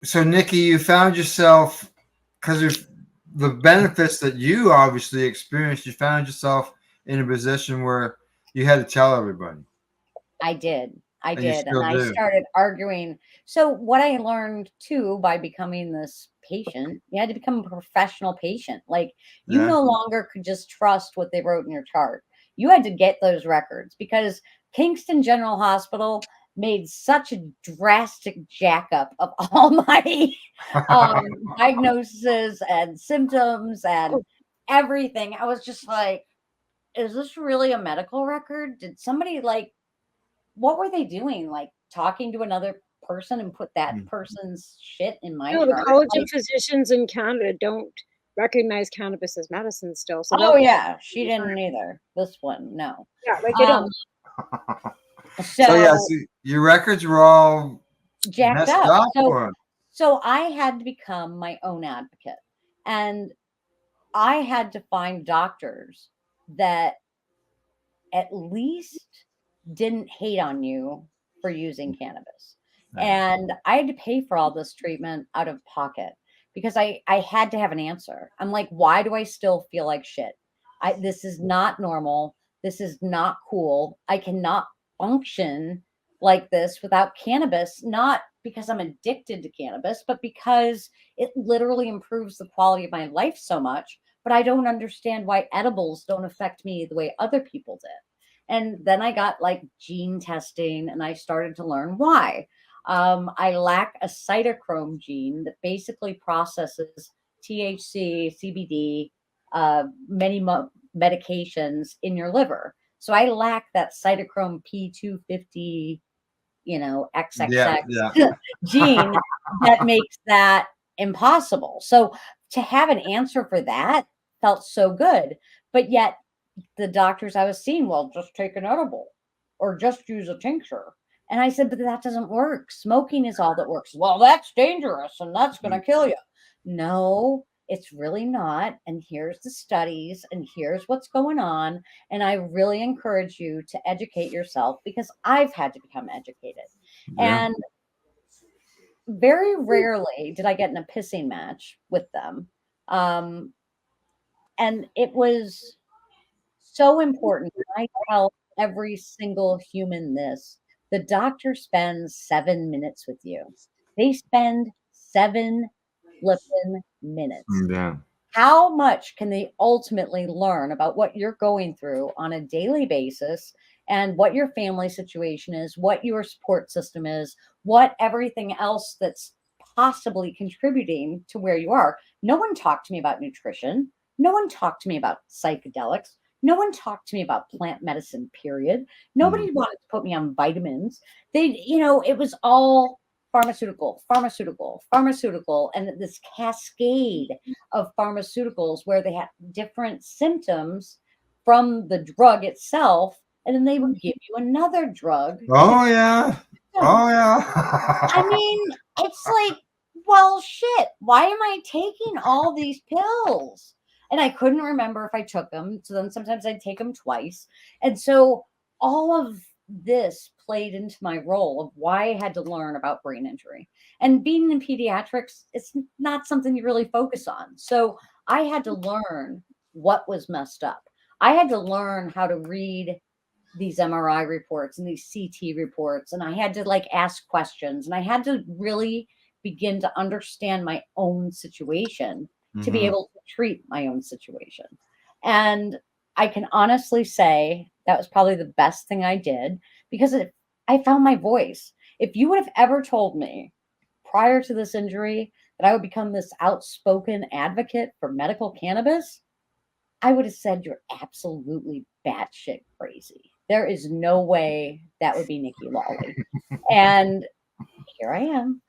So, Nikki, you found yourself, because of the benefits that you obviously experienced, you found yourself in a position where you had to tell everybody, I did. I and you did. And still I do. started arguing. So, what I learned too by becoming this patient, you had to become a professional patient. Like, you Yeah. no longer could just trust what they wrote in your chart. You had to get those records because Kingston General Hospital made such a drastic jackup of all my diagnoses and symptoms and everything. I was just like, is this really a medical record? Did somebody like what were they doing? Like talking to another person and put that person's shit in my No, the chart? College Like, of Physicians in Canada don't recognize cannabis as medicine still. So oh they'll yeah, she didn't either. This one, no. yeah, like they Um, don't. So yeah, so see, your records were all jacked messed up. up, So or so I had to become my own advocate. And I had to find doctors that at least didn't hate on you for using cannabis. And I had to pay for all this treatment out of pocket because I had to have an answer. I'm like, why do I still feel like shit? This is not normal. This is not cool. I cannot function like this without cannabis, not because I'm addicted to cannabis, but because it literally improves the quality of my life so much. But I don't understand why edibles don't affect me the way other people did. And then I got like gene testing and I started to learn why. I lack a cytochrome gene that basically processes THC, CBD, medications in your liver. So I lack that cytochrome P250, yeah, XXX yeah, gene that makes that impossible. So to have an answer for that felt so good. But yet the doctors I was seeing, well, just take an edible or just use a tincture. And I said, but that doesn't work. Smoking is all that works. Well, that's dangerous and that's going to kill you. No, it's really not. And here's the studies and here's what's going on. And I really encourage you to educate yourself because I've had to become educated. yeah. And very rarely did I get in a pissing match with them. Um, and it was so important. I tell every single human this. The doctor spends 7 minutes with you. They spend 7 flipping minutes. Yeah. How much can they ultimately learn about what you're going through on a daily basis and what your family situation is, what your support system is, what everything else that's possibly contributing to where you are? No one talked to me about nutrition. No one talked to me about psychedelics. No one talked to me about plant medicine, period. Nobody wanted to put me on vitamins. It was all pharmaceutical, pharmaceutical, pharmaceutical, and this cascade of pharmaceuticals where they had different symptoms from the drug itself, and then they would give you another drug to Oh yeah. Oh symptoms. I yeah. mean, it's like, well, shit, why am I taking all these pills? And I couldn't remember if I took them. So then sometimes I'd take them twice. And so all of this played into my role of why I had to learn about brain injury. And being in pediatrics, it's not something you really focus on. So I had to learn what was messed up. I had to learn how to read these MRI reports and these CT reports. And I had to like ask questions and I had to really begin to understand my own situation to be Hmm. able to treat my own situation. And I can honestly say that was probably the best thing I did because I found my voice. If you would have ever told me prior to this injury that I would become this outspoken advocate for medical cannabis, I would have said you're absolutely batshit crazy. There is no way that would be Nikki Lawley. And here I am.